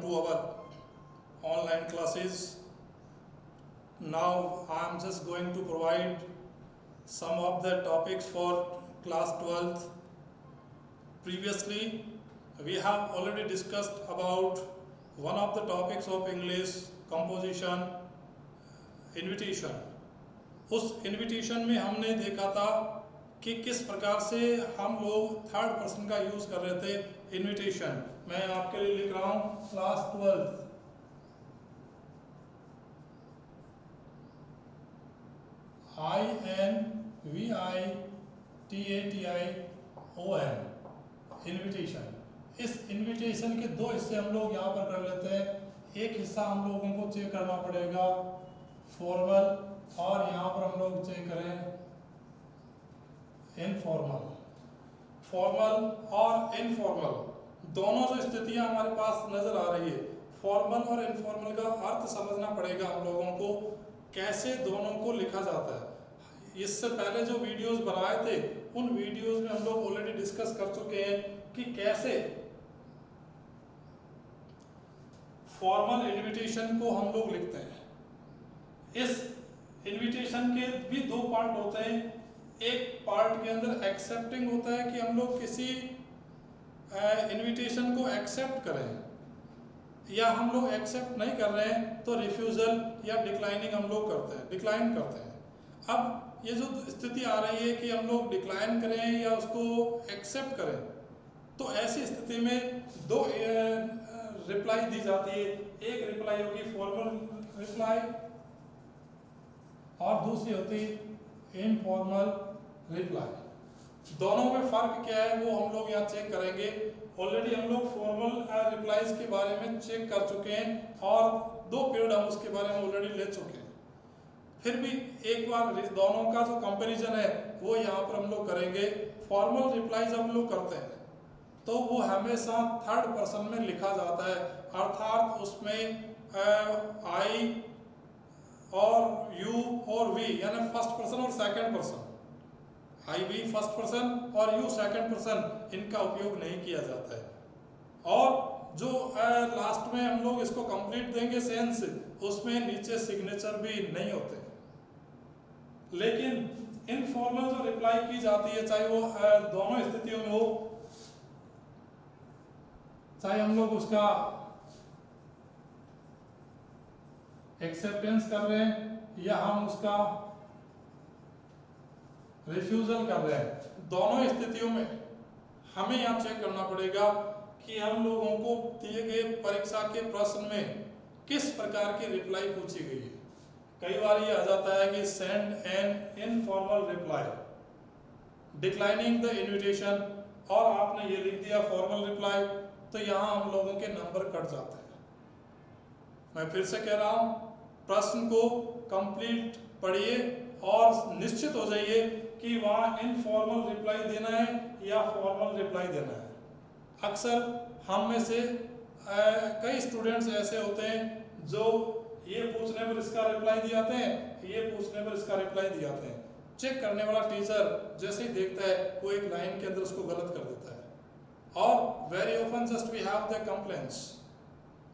to our online classes. Now I am just going to provide some of the topics for class 12th. Previously, we have already discussed about one of the topics of English, composition, invitation. उस invitation में हमने देखा था कि किस प्रकार से हम लोग थर्ड पर्सन का यूज कर रहे थे इन्विटेशन. मैं आपके लिए लिख रहा हूं क्लास 12th. INVITATION invitation. इस इन्विटेशन के दो हिस्से हम लोग यहाँ पर कर लेते हैं. एक हिस्सा हम लोगों को चेक करना पड़ेगा फॉर्मल, और यहाँ पर हम लोग चेक करें इनफॉर्मल. फॉर्मल और इनफॉर्मल दोनों जो स्थितियाँ हमारे पास नजर आ रही है, फॉर्मल और इनफॉर्मल का अर्थ समझना पड़ेगा हम लोगों को, कैसे दोनों को लिखा जाता है. इससे पहले जो वीडियोस बनाए थे उन वीडियोस में हम लोग ऑलरेडी डिस्कस कर चुके हैं कि कैसे फॉर्मल इन्विटेशन को हम लोग लिखते हैं. इस इन्विटेशन के भी दो पार्ट होते हैं. एक पार्ट के अंदर एक्सेप्टिंग होता है कि हम लोग किसी इन्विटेशन को एक्सेप्ट करें, या हम लोग एक्सेप्ट नहीं कर रहे हैं तो रिफ्यूजल या डिक्लाइनिंग हम लोग करते हैं, डिक्लाइन करते हैं. अब ये जो स्थिति आ रही है कि हम लोग डिक्लाइन करें या उसको एक्सेप्ट करें, तो ऐसी स्थिति में दो रिप्लाई दी जाती है. एक रिप्लाई होगी फॉर्मल रिप्लाई और दूसरी होती इनफॉर्मल रिप्लाई. दोनों में फर्क क्या है वो हम लोग यहाँ चेक करेंगे. ऑलरेडी हम लोग फॉर्मल रिप्लाईज के बारे में चेक कर चुके हैं और 2 पीरियड हम उसके बारे में ऑलरेडी ले चुके हैं. फिर भी एक बार दोनों का जो कंपैरिजन है वो यहाँ पर हम लोग करेंगे. फॉर्मल रिप्लाईज हम लोग करते हैं तो वो हमेशा थर्ड पर्सन में लिखा जाता है, अर्थात उसमें आई और यू और वी, यानी फर्स्ट पर्सन और second person. I we first person और यू सेकंड पर्सन, इनका उपयोग नहीं किया जाता है. और जो लास्ट में हम लोग इसको कंप्लीट देंगे सेंस, उसमें नीचे सिग्नेचर भी नहीं होते. लेकिन इनफॉर्मल जो रिप्लाई की जाती है, चाहे वो दोनों स्थितियों में हो, चाहे हम लोग उसका एक्सेप्टेंस कर रहे हैं या हम उसका रिफ्यूजल कर रहे हैं, दोनों स्थितियों में हमें यह चेक करना पड़ेगा कि हम लोगों को दिए गए परीक्षा के प्रश्न में किस प्रकार की रिप्लाई पूछी गई है. कई बार ये आ जाता है कि send an informal reply declining the invitation, और आपने ये लिख दिया फॉर्मल रिप्लाई, तो यहाँ हम लोगों के नंबर कट जाते हैं. मैं फिर से कह रहा हूँ, प्रश्न को कंप्लीट पढ़िए और निश्चित हो जाइए कि वहाँ इनफॉर्मल रिप्लाई देना है या फॉर्मल रिप्लाई देना है. अक्सर हम में से कई स्टूडेंट्स ऐसे होते हैं जो ये पूछने पर इसका रिप्लाई दिए आते हैं, ये पूछने पर इसका रिप्लाई दिए आते हैं. चेक करने वाला टीचर जैसे ही देखता है वो एक लाइन के अंदर उसको गलत कर देता है. और very often just we have the complaints,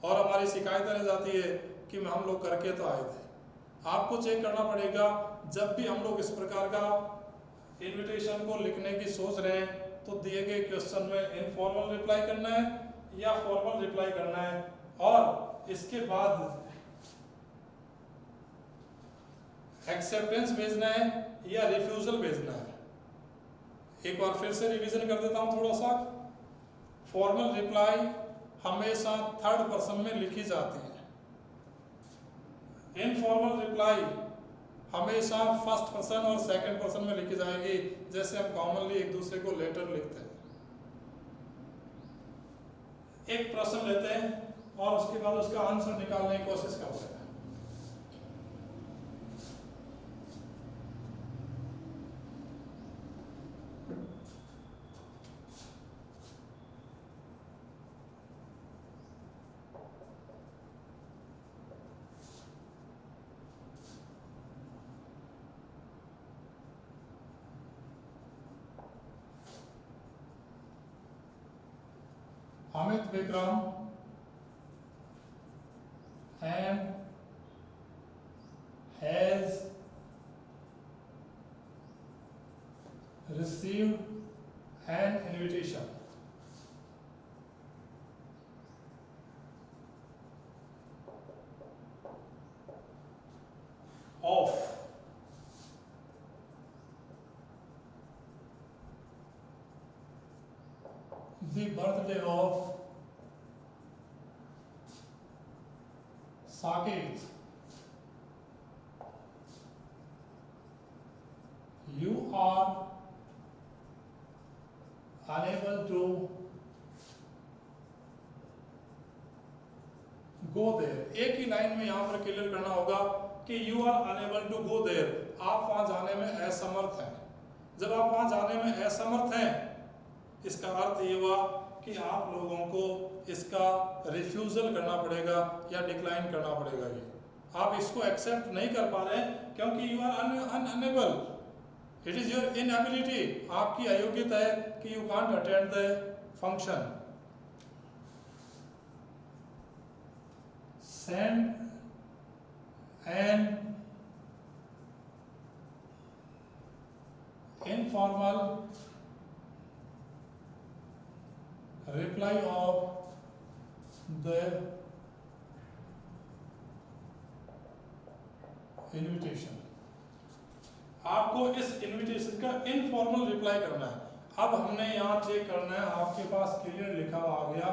और हमारी शिकायतें रह जाती है कि हम लोग करके तो आए थे. आपको चेक करना पड़ेगा जब भी हम लोग इस प्रकार का इन्विटेशन को लिखने की सोच रहे हैं तो दिए गए क्वेश्चन में इनफॉर्मल रिप्लाई करना है या फॉर्मल रिप्लाई करना है, और इसके बाद एक्सेप्टेंस भेजना है या रिफ्यूजल भेजना है. एक बार फिर से रिवीजन कर देता हूं थोड़ा सा. फॉर्मल रिप्लाई हमेशा थर्ड पर्सन में लिखी जाती है. इनफॉर्मल रिप्लाई हमेशा फर्स्ट पर्सन और सेकंड पर्सन में लिखी जाएगी, जैसे हम कॉमनली एक दूसरे को लेटर लिखते हैं. एक प्रश्न लेते हैं और उसके बाद उसका आंसर निकालने की कोशिश करते हैं. Amit Vikram and has received an invitation of the birthday of Saket, you are unable to go there। एक ही लाइन में यहाँ पर क्लियर करना होगा कि you are unable to go there, आप वहां जाने में असमर्थ हैं। जब आप वहां जाने में असमर्थ हैं, इसका अर्थ ये हुआ कि आप लोगों को इसका रिफ्यूजल करना पड़ेगा या डिक्लाइन करना पड़ेगा। ये आप इसको एक्सेप्ट नहीं कर पा रहे क्योंकि you are unable, it is your inability, आपकी अयोग्यता है कि you can't attend the function. Send an informal reply of the invitation। आपको इस इनविटेशन का इनफॉर्मल रिप्लाई करना है। अब हमने यहाँ चेक करना है, आपके पास क्लियर लिखा हुआ आ गया,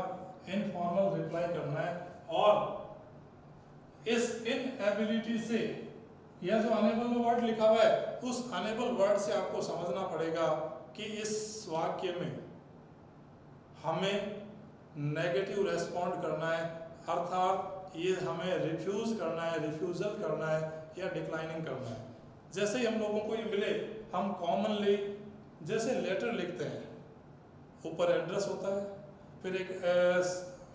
इनफॉर्मल रिप्लाई करना है। और इस इनएबिलिटी से, यह जो अनेबल वर्ड लिखा हुआ है, उस अनेबल वर्ड से आपको समझना पड़ेगा कि इस वाक्य में हमें नेगेटिव रेस्पॉन्ड करना है, अर्थात ये हमें रिफ्यूज करना है, रिफ्यूजल करना है या डिक्लाइनिंग करना है। जैसे ही हम लोगों को ये मिले, हम कॉमनली जैसे लेटर लिखते हैं, ऊपर एड्रेस होता है, फिर एक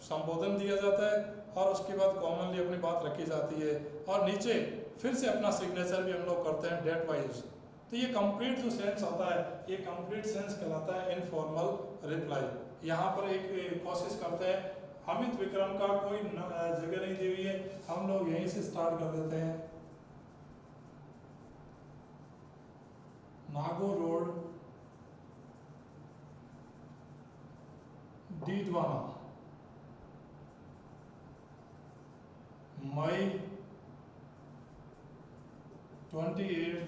संबोधन दिया जाता है और उसके बाद कॉमनली अपनी बात रखी जाती है और नीचे फिर से अपना सिग्नेचर भी हम लोग करते हैं डेट वाइज। तो ये कंप्लीट जो सेंस होता है, ये कंप्लीट सेंस कहलाता है इनफॉर्मल रिप्लाई। यहाँ पर एक कोशिश करते हैं, अमित विक्रम का कोई जगह नहीं दी हुई है, हम लोग यहीं से स्टार्ट कर देते हैं। नागो रोड, डीडवाना, मई 28,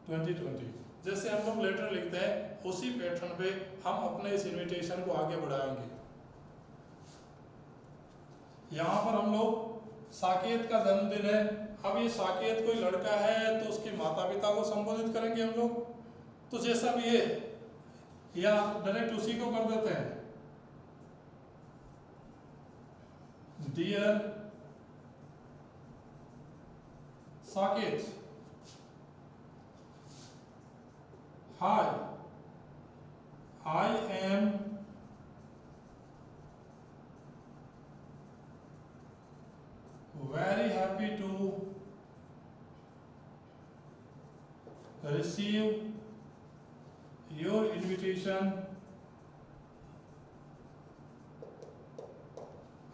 2020। जैसे हम लोग लेटर लिखते हैं, उसी पैटर्न पे हम अपने इस इनविटेशन को आगे बढ़ाएंगे। यहाँ पर हम लोग साकेत का जन्मदिन है, अब ये साकेत कोई लड़का है तो उसके माता पिता को संबोधित करेंगे हम लोग, तो जैसा भी है या डायरेक्ट उसी को कर देते हैं, dear Saket, Hi, I am very happy to receive your invitation।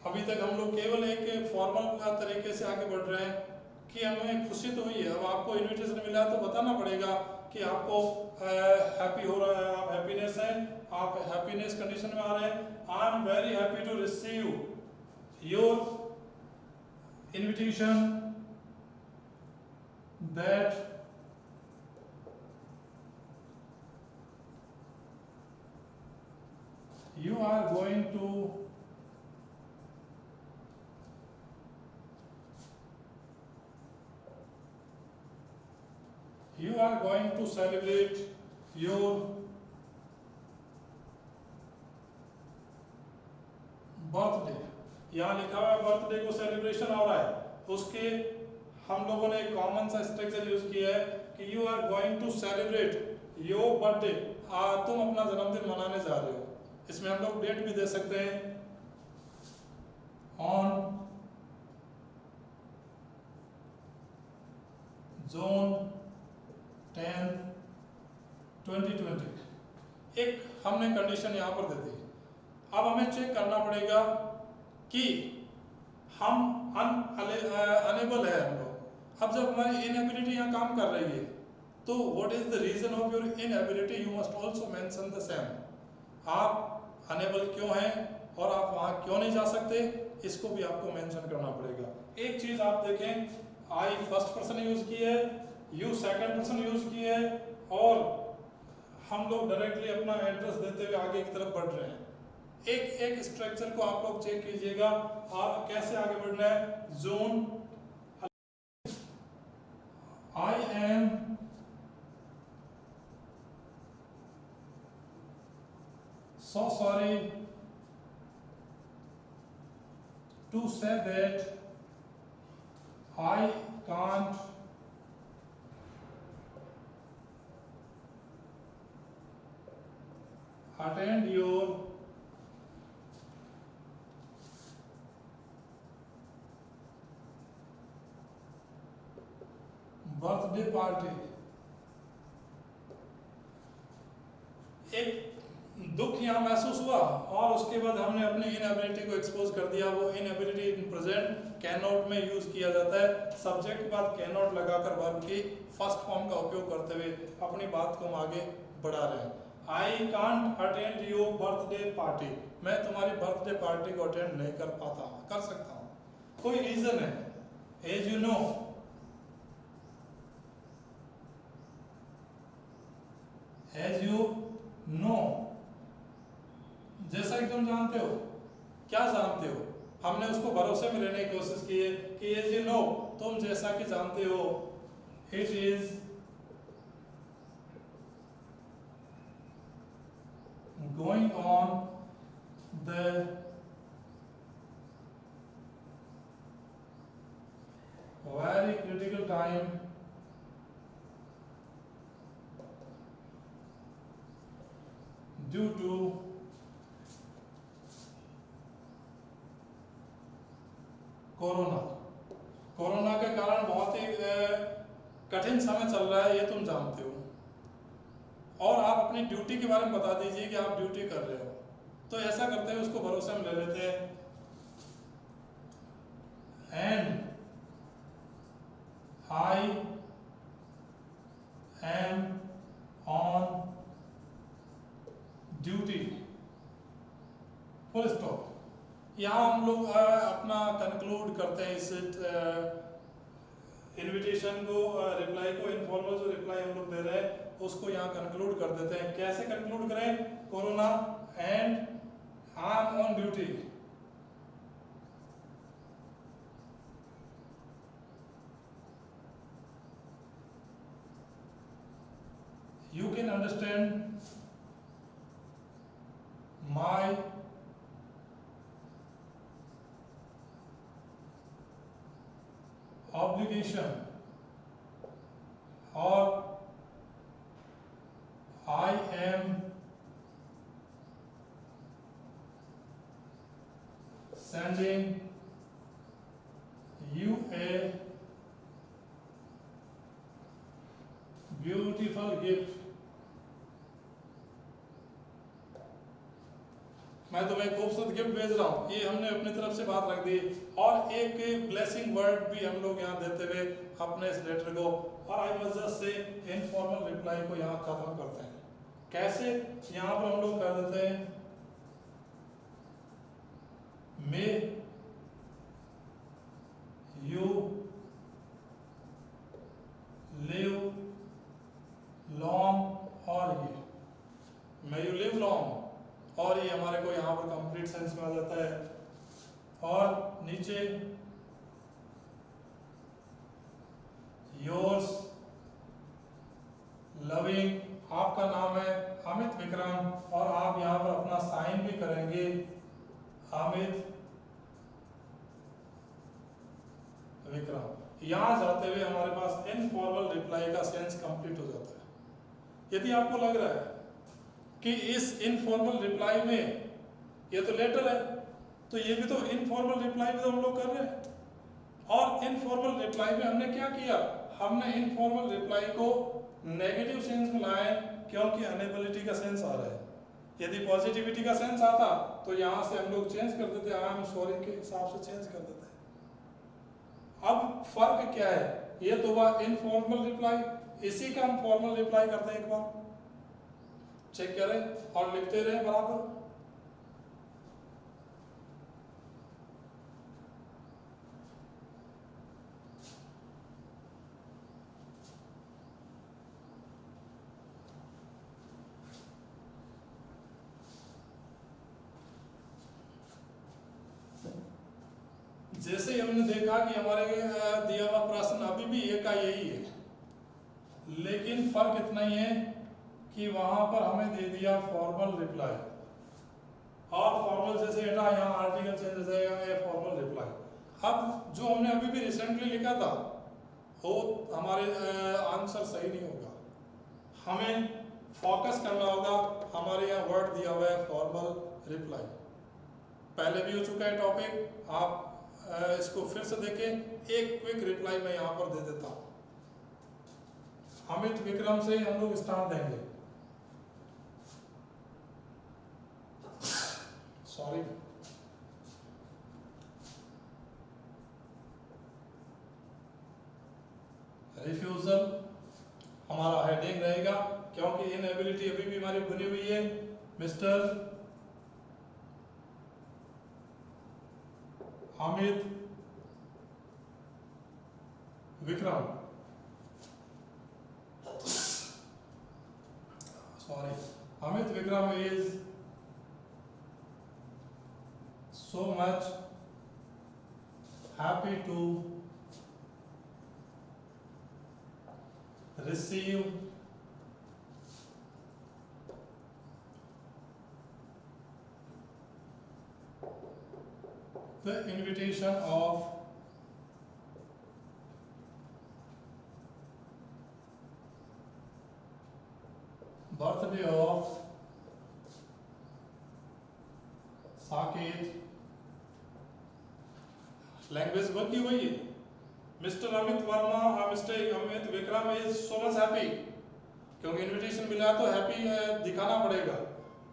अभी तक हम लोग केवल एक फॉर्मल तरीके से आगे बढ़ रहे हैं कि हमें खुशी तो हुई है, अब आपको इनविटेशन मिला तो बताना पड़ेगा कि आपको हैप्पी हो रहा है, आप हैप्पीनेस हैं, आप हैप्पीनेस कंडीशन में आ रहे हैं। I am very happy to receive your invitation that you are going to celebrate your birthday. यहाँ लिखा हुआ है बर्थडे को सेलिब्रेशन हो रहा है, उसके हम लोगों ने एक कॉमन सा स्ट्रक्चर यूज किया है कि you are going to celebrate your birthday, तुम अपना जन्मदिन मनाने जा रहे हो। इसमें हम लोग डेट भी दे सकते हैं, ऑन जून 10, 2020। एक हमने कंडीशन यहाँ पर दे दी। अब हमें चेक करना पड़ेगा कि हम अनेबल है हम लोग। अब जब हमारी इनएबिलिटी यहाँ काम कर रही है तो what is the reason of your inability, you must also mention the same. आप अनेबल क्यों हैं और आप वहाँ क्यों नहीं जा सकते, इसको भी आपको मेंशन करना पड़ेगा। एक चीज आप देखें, आई फर्स्ट पर्सन यूज की है, यू सेकंड पर्सन यूज की है, और हम लोग डायरेक्टली अपना एड्रेस देते हुए आगे की तरफ बढ़ रहे हैं। एक एक स्ट्रक्चर को आप लोग चेक कीजिएगा और कैसे आगे बढ़ना है। Zone, I am so sorry to say that I can't attend your birthday party. एक दुख यहाँ महसूस हुआ और उसके बाद हमने अपनी इनएबिलिटी को एक्सपोज कर दिया। वो inability in present can not में यूज किया जाता है। सब्जेक्ट के बाद कैन नॉट लगाकर वर्ब की फर्स्ट फॉर्म का उपयोग करते हुए अपनी बात को हम आगे बढ़ा रहे हैं। I can't attend your birthday party, मैं तुम्हारी बर्थडे पार्टी को अटेंड नहीं कर पाता हूँ, कर सकता हूँ, कोई रीजन है। As you know, as you know, जैसा कि तुम जानते हो। क्या जानते हो? हमने उसको भरोसे में लेने की कोशिश की है कि एज यू नो, तुम जैसा कि जानते हो। It is going on the very critical time due to corona. Corona के कारण बहुत ही कठिन समय चल रहा है, ये तुम जानते हो। और आप अपनी ड्यूटी के बारे में बता दीजिए कि आप ड्यूटी कर रहे हो। तो ऐसा करते हुए उसको भरोसे में ले लेते हैं। And I am on duty, full stop. यहाँ हम लोग अपना कंक्लूड करते हैं इस इनविटेशन को, रिप्लाई को, इनफॉर्मल जो रिप्लाई हम लोग दे रहे हैं उसको यहाँ कंक्लूड कर देते हैं। कैसे कंक्लूड करें? Corona and I am on duty. You can understand my obligation or I am sending you a beautiful gift। मैं तुम्हें खूबसूरत गिफ्ट भेज रहा हूँ। ये हमने अपनी तरफ से बात रख दी और एक ब्लेसिंग वर्ड भी हम लोग यहाँ देते हुए अपने इस लेटर को और I was just say informal reply को यहाँ खत्म करते हैं। कैसे? यहाँ पर हम लोग कर देते हैं मे यू लिव लॉन्ग, और ये मे यू लिव लॉन्ग, और ये हमारे को यहाँ पर कंप्लीट सेंस में आ जाता है। और नीचे योर्स लविंग, आपका नाम है अमित विक्रम और आप यहाँ पर अपना साइन भी करेंगे अमित विक्रम। यहाँ जाते हुए हमारे पास इनफॉर्मल रिप्लाई का सेंस कंप्लीट हो जाता है। यदि आपको लग रहा है कि इस इनफॉर्मल रिप्लाई में, ये तो लेटर है तो ये भी तो इनफॉर्मल रिप्लाई में तो हम लोग कर रहे हैं, और इनफॉर्मल रिप्लाई में हमने क्या किया? हमने इनफॉर्मल रिप्लाई को नेगेटिव सेंस में लाए क्योंकि अनेबिलिटी का सेंस आ रहा है। यदि पॉजिटिविटी का सेंस आता तो यहाँ से हम लोग चेंज कर देते, आई एम सॉरी के हिसाब से चेंज कर देते। अब फर्क क्या है, ये तो हुआ इनफॉर्मल रिप्लाई, इसी का हम फॉर्मल रिप्लाई करते हैं, एक बार चेक करें और लिखते रहे बराबर। जैसे हमने देखा कि हमारे दिया हुआ प्रश्न अभी भी एक का यही है, लेकिन फर्क इतना ही है कि वहां पर हमें दे दिया फॉर्मल रिप्लाई, और फॉर्मल जैसे है ना, यहाँ आर्टिकल चेंज हो जाएगा, ये फॉर्मल रिप्लाई। अब जो हमने अभी भी रिसेंटली लिखा था वो हमारे आंसर सही नहीं होगा, हमें फोकस करना होगा। हमारे यहाँ वर्ड दिया हुआ है फॉर्मल रिप्लाई, पहले भी हो चुका है टॉपिक, आप इसको फिर से देखें। एक क्विक रिप्लाई मैं यहाँ पर दे देता हूँ। अमित विक्रम से हम लोग स्टार्ट देंगे, सॉरी, रिफ्यूजल हमारा हेडिंग रहेगा, क्योंकि इनएबिलिटी अभी भी हमारी बनी हुई है। Mister Amit Vikram, sorry, Amit Vikram is so much happy to receive the invitation of birthday of Saket. Language बन की वही है। Mister Amit Verma, mister Amit Vikram is so much happy, क्योंकि इनविटेशन मिला तो हैप्पी दिखाना पड़ेगा।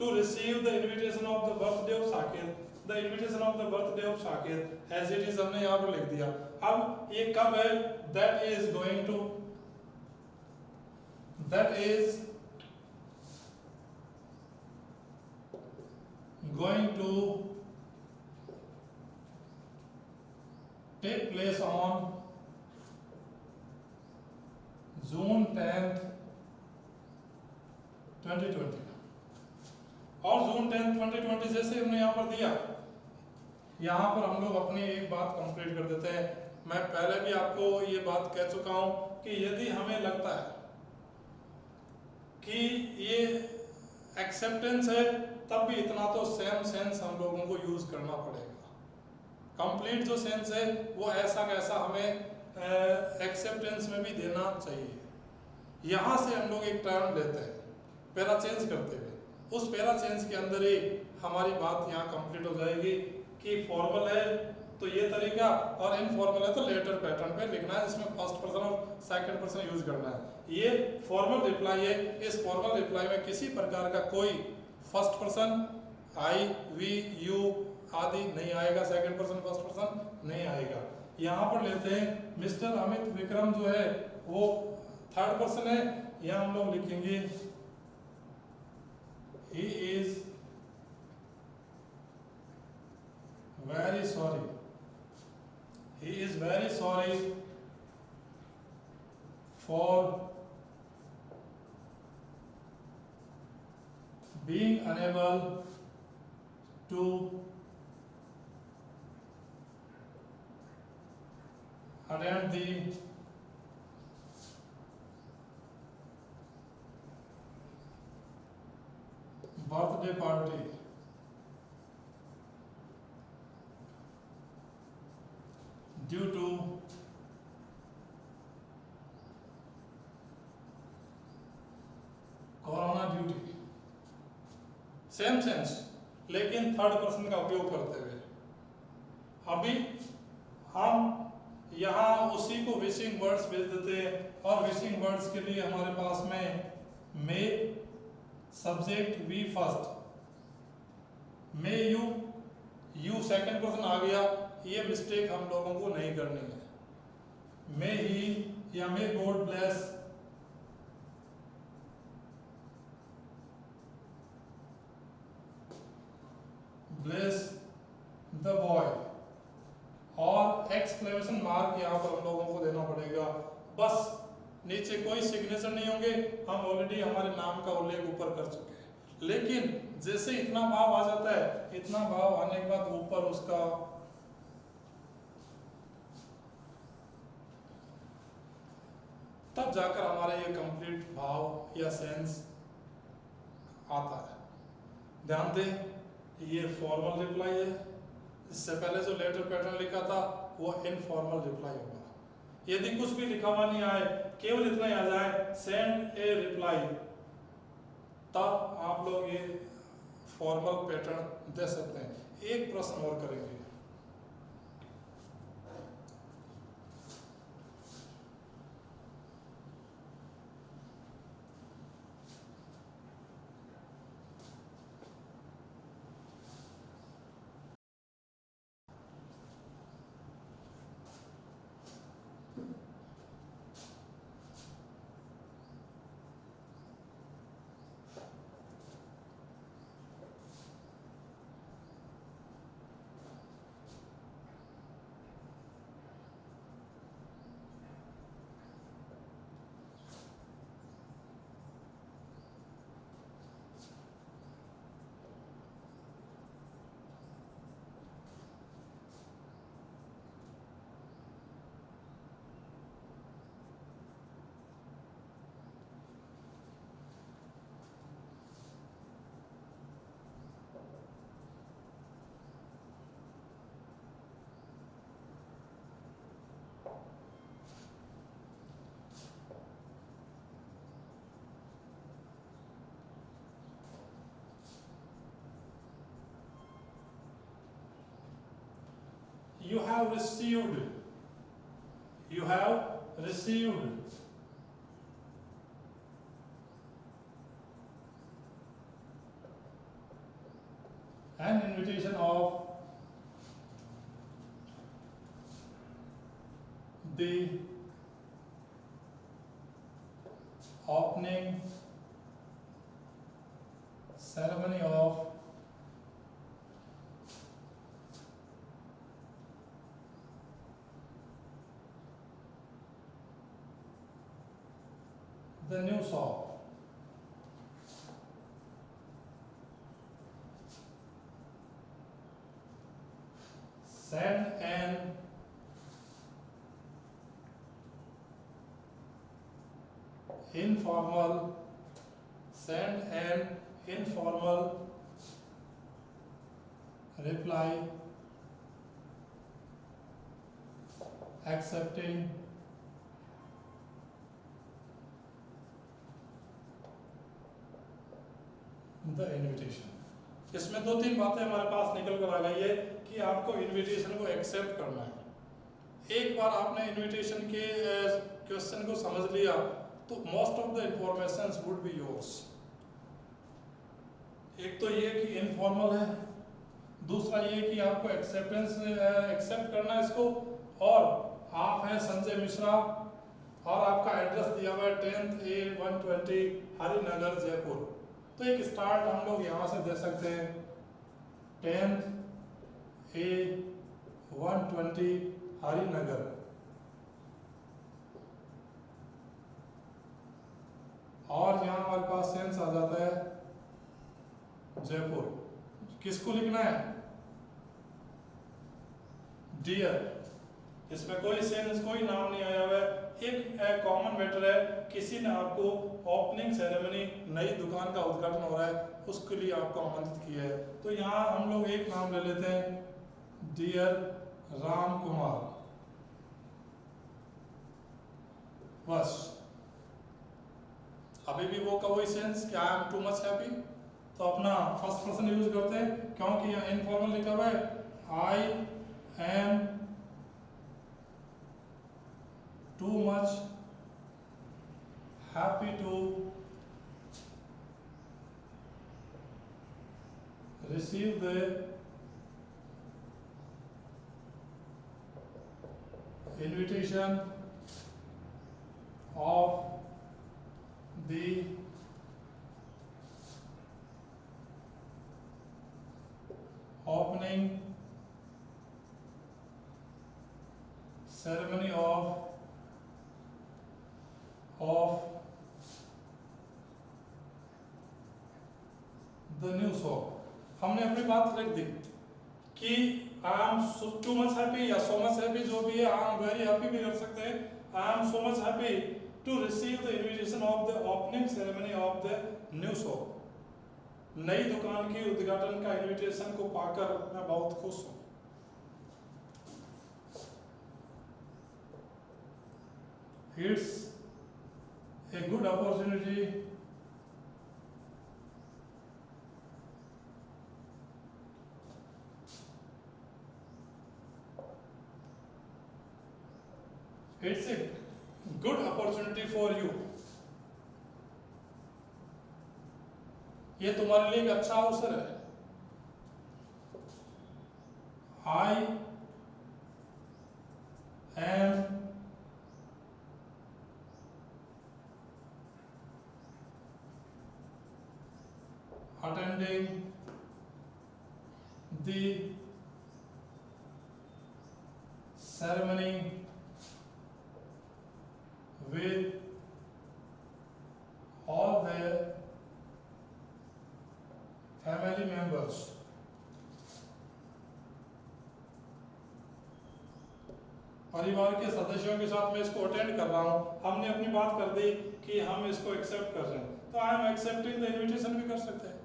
To receive the invitation of the birthday of Saket, the invitation of the birthday of Saket as it is हमने यहाँ पर लिख दिया। अब ये कब है, that is going to, that is going to take place on June 10th 2020। और June 10th 2020 जैसे हमने यहाँ पर दिया, यहाँ पर हम लोग अपनी एक बात कंप्लीट कर देते हैं। मैं पहले भी आपको ये बात कह चुका हूँ कि यदि हमें लगता है कि ये एक्सेप्टेंस है, तब भी इतना तो सेम सेंस हम लोगों को यूज करना पड़ेगा। कंप्लीट जो सेंस है वो ऐसा कैसा हमें एक्सेप्टेंस में भी देना चाहिए। यहाँ से हम लोग एक टर्म लेते हैं पैरा चेंज करते हुए, उस पैरा चेंज के अंदर ही हमारी बात यहाँ कंप्लीट हो जाएगी कि फॉर्मल है तो ये तरीका, और इनफॉर्मल है तो लेटर पैटर्न पे लिखना है, जिसमें फर्स्ट पर्सन और सेकंड पर्सन यूज करना है। ये फॉर्मल रिप्लाई है। इस फॉर्मल रिप्लाई में किसी प्रकार का कोई first person I, we, you आदि नहीं आएगा, सेकंड पर्सन फर्स्ट पर्सन नहीं आएगा। यहाँ पर लेते हैं मिस्टर अमित विक्रम जो है वो थर्ड पर्सन है, यहाँ हम लोग लिखेंगे he is very sorry, he is very sorry for being unable to attend the birthday party due to corona duty. Same sense लेकिन थर्ड पर्सन का उपयोग करते हुए। अभी हम यहाँ उसी को विशिंग वर्ड्स भेज देते हैं, और विशिंग वर्ड्स के लिए हमारे पास में me subject we first, me you, you second person आ गया। ये मिस्टेक हम लोगों को नहीं करनी है। मे ही या may God bless the boy, और एक्सक्लेमेशन मार्क यहाँ पर हम लोगों को देना पड़ेगा। बस नीचे कोई सिग्नेचर नहीं होंगे, हम ऑलरेडी हमारे नाम का उल्लेख ऊपर कर चुके हैं। लेकिन जैसे इतना भाव आ जाता है, इतना भाव आने के बाद ऊपर उसका तब जाकर हमारा ये कंप्लीट भाव या सेंस आता है। ध्यान दें, ये फॉर्मल रिप्लाई है। इससे पहले जो लेटर पैटर्न लिखा था वो इनफॉर्मल रिप्लाई होगा। यदि कुछ भी लिखा हुआ नहीं आए, केवल इतना ही आ जाए सेंड ए रिप्लाई, तब आप लोग ये फॉर्मल पैटर्न दे सकते हैं। एक प्रश्न और करेंगे। You have received an invitation of the opening ceremony of the new shop. Send an informal reply accepting the invitation. इसमें दो तीन बातें हमारे पास निकल कर आ गई है कि आपको इनविटेशन को एक्सेप्ट करना है। एक बार आपने इनविटेशन के क्वेश्चन को समझ लिया तो most of the information would be yours. एक तो ये कि इनफॉर्मल है, दूसरा ये कि आपको एक्सेप्ट करना है इसको, और आप हैं संजय मिश्रा और आपका एड्रेस दिया हुआ है 10th A 120 हरिनगर जयपुर। तो एक स्टार्ट हम लोग यहाँ से दे सकते हैं 10th A 120 हरिनगर, और यहाँ हमारे पास सेंस आ जाता है जयपुर। किसको लिखना है? डियर। इसमें कोई सेंस कोई नाम नहीं आया हुआ है, एक कॉमन मैटर है, किसी ने आपको ओपनिंग सेरेमनी नई दुकान का उद्घाटन हो रहा है उसके लिए आपको आमंत्रित किया है। तो यहाँ हम लोग एक नाम ले लेते हैं डियर राम कुमार, बस। अभी भी वो का वही सेंस क्या आई एम टू मच हैप्पी, तो अपना फर्स्ट पर्सन यूज करते हैं क्योंकि यहाँ इनफॉर्मल लिखा हुआ है I am too much happy to receive the invitation of the opening ceremony of the new shop। हमने अपनी बात रख दी कि आई एम टू मच हैप्पी या सो मच हैप्पी, जो भी है, आई एम वेरी हैप्पी भी कर सकते हैं। I am so much happy to receive the invitation of the opening ceremony of the new shop. नई दुकान के उद्घाटन का इनविटेशन को पाकर मैं बहुत खुश हूँ। It's a good opportunity It's a good opportunity for you। ये तुम्हारे लिए एक अच्छा अवसर है। I am attending the ceremony with all their family members। परिवार के सदस्यों के साथ मैं इसको अटेंड कर रहा हूँ। हमने अपनी बात कर दी कि हम इसको एक्सेप्ट कर रहे हैं, तो I am accepting the invitation भी कर सकते हैं।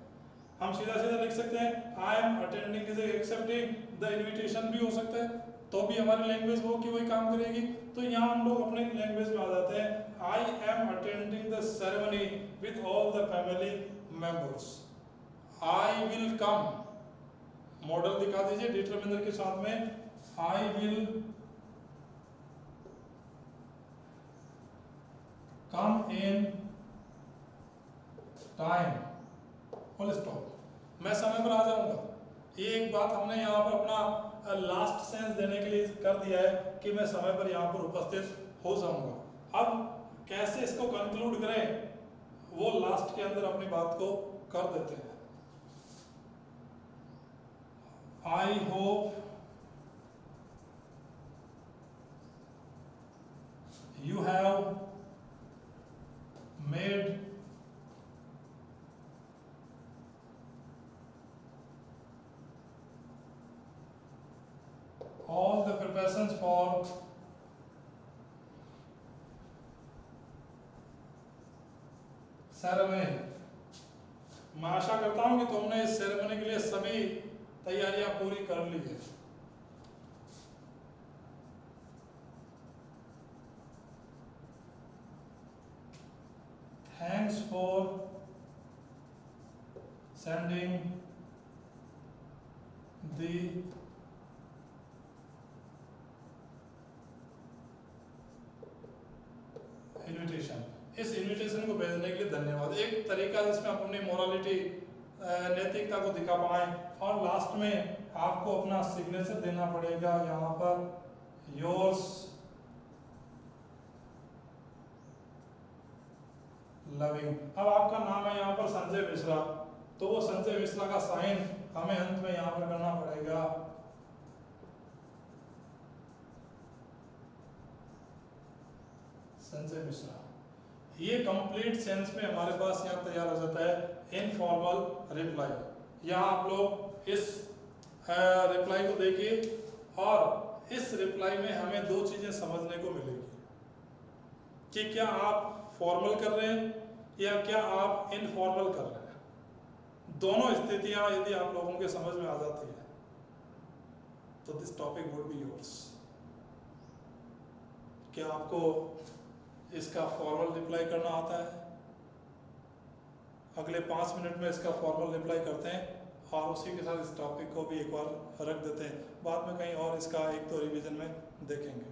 हम सीधा सीधा लिख सकते हैं I am attending is accepting the invitation भी हो सकता है, तो भी हमारी लैंग्वेज वो की वही काम करेगी। तो यहाँ हम लोग अपने लैंग्वेज में आ जाते हैं। I am attending the ceremony with all the family members. I will come, model दिखा दीजिए डिटरमिनर के साथ में। I will come in time, full stop. मैं समय पर आ जाऊंगा। एक बात हमने यहाँ पर अपना लास्ट सेंस देने के लिए कर दिया है कि मैं समय पर यहाँ पर उपस्थित हो जाऊंगा। अब कैसे इसको कंक्लूड करें, वो लास्ट के अंदर अपनी बात को कर देते हैं। I hope you have made all the preparations for ceremony। मैं आशा करता हूं कि तुमने इस सेरेमनी के लिए सभी तैयारियां पूरी कर ली है। Thanks for sending the invitation. इस इनविटेशन को भेजने के लिए धन्यवाद। एक तरीका जिसमें आप अपनी मोरालिटी, नैतिकता को दिखा पाए। और लास्ट में आपको अपना सिग्नेचर देना पड़ेगा यहाँ पर, योर्स लविंग। अब आपका नाम है यहाँ पर संजय मिश्रा, तो वो संजय मिश्रा का साइन हमें अंत में यहाँ पर करना पड़ेगा। संजय मिश्रा। ये कंप्लीट सेंस में हमारे पास यहाँ तैयार हो जाता है इनफॉर्मल रिप्लाई। यहाँ आप लोग इस रिप्लाई को देखिए, और इस रिप्लाई में हमें दो चीजें समझने को मिलेगी कि क्या आप फॉर्मल कर रहे हैं या क्या आप इनफॉर्मल कर रहे हैं। दोनों स्थितियां यदि आप लोगों के समझ में आ जाती है तो this topic would be yours. क्या आपको इसका फॉर्मल रिप्लाई करना आता है? अगले 5 मिनट में इसका फॉर्मल रिप्लाई करते हैं और उसी के साथ इस टॉपिक को भी एक बार रख देते हैं। बाद में कहीं और इसका एक तो रिवीजन में देखेंगे।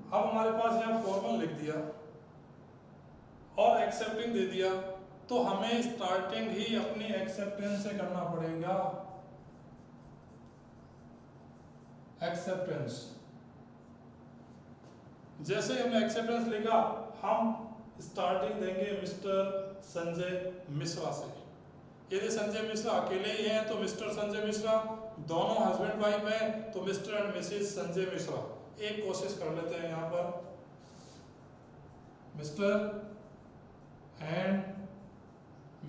अब हमारे पास यहाँ फॉर्मल लिख दिया और एक्सेप्टिंग दे दिया, तो हमें स्टार्टिंग ही अपनी एक्सेप्टेंस से करना पड़ेगा। एक्सेप्टेंस, जैसे हमने एक्सेप्टेंस लिखा, हम स्टार्टिंग देंगे मिस्टर संजय मिश्रा से। यदि संजय मिश्रा अकेले ही हैं तो मिस्टर संजय मिश्रा, दोनों हस्बैंड वाइफ हैं तो mister and missus Sanjay Mishra. एक कोशिश कर लेते हैं यहाँ पर, mister and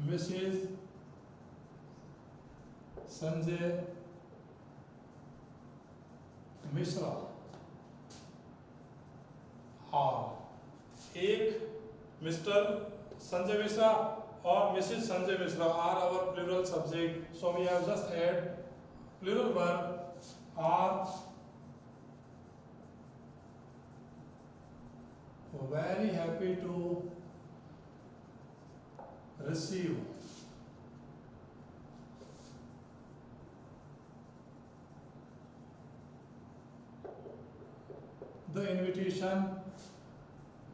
missus Sanjay Mishra are, एक मिस्टर संजय मिश्रा और missus Sanjay Mishra are our plural subject, so we have just add plural verb are very happy to receive the invitation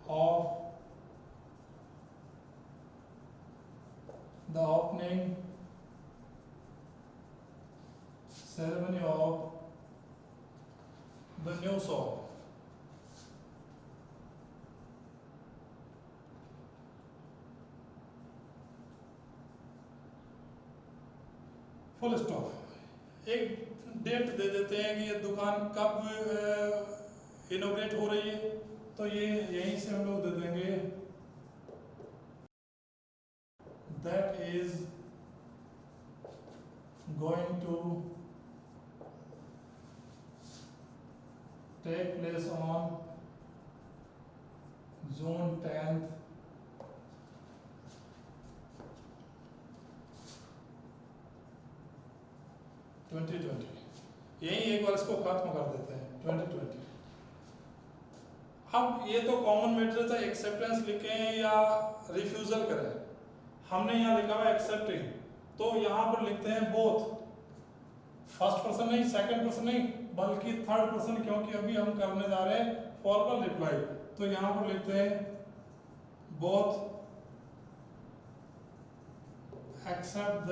of the opening ceremony of the new shop. Full stop. एक date दे देते हैं कि ये दुकान कब इनोग्रेट हो रही है, तो ये यहीं से हम लोग दे देंगे that is going to take place on June 10th, 2020। यही एक बार इसको खत्म कर देते हैं 2020। अब ये तो कॉमन मैटर था, एक्सेप्टेंस लिखें या रिफ्यूजल करें। हमने यहाँ लिखा हुआ एक्सेप्टिंग, तो यहाँ पर लिखते हैं बोथ, फर्स्ट पर्सन नहीं, सेकंड पर्सन नहीं, बल्कि थर्ड पर्सन, क्योंकि अभी हम करने जा रहे हैं फॉर्मल रिप्लाई। तो यहाँ पर लिखते हैं बोथ एक्सेप्ट द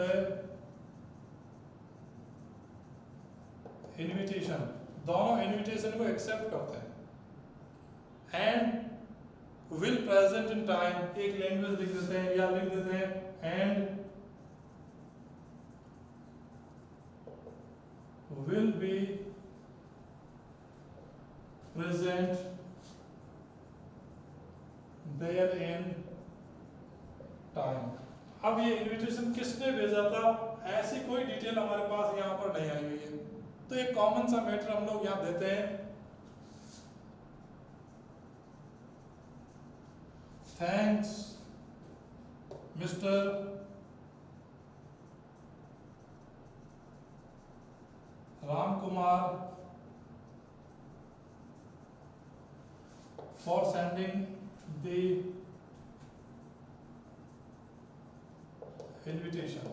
इनविटेशन, दोनों इनविटेशन को एक्सेप्ट करते हैं। And will present in time, एक लैंग्वेज लिख देते हैं या लिख देते हैं and will be present there in time. अब ये इनविटेशन किसने भेजा था, ऐसी कोई डिटेल हमारे पास यहाँ पर नहीं आई हुई है, तो एक कॉमन सा मैटर हम लोग यहाँ देते हैं, thanks mister Ram Kumar for sending the invitation.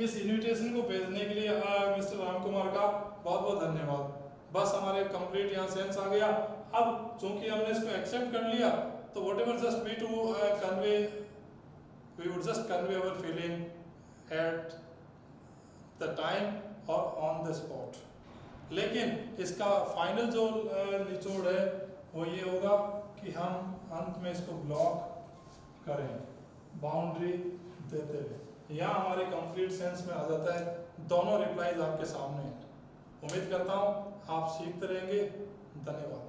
इस इनविटेशन को भेजने के लिए मिस्टर राम कुमार का बहुत बहुत धन्यवाद। बस हमारे कंप्लीट यहाँ सेंस आ गया। अब चूंकि हमने इसको एक्सेप्ट कर लिया, तो whatever just we to convey, we would just convey our feeling at the time और ऑन द स्पॉट। लेकिन इसका फाइनल जो निचोड़ है वो ये होगा कि हम अंत में इसको ब्लॉक करें बाउंड्री देते हुए। यहाँ हमारे कंप्लीट सेंस में आ जाता है, दोनों रिप्लाईज आपके सामने हैं। उम्मीद करता हूँ आप सीखते रहेंगे। धन्यवाद।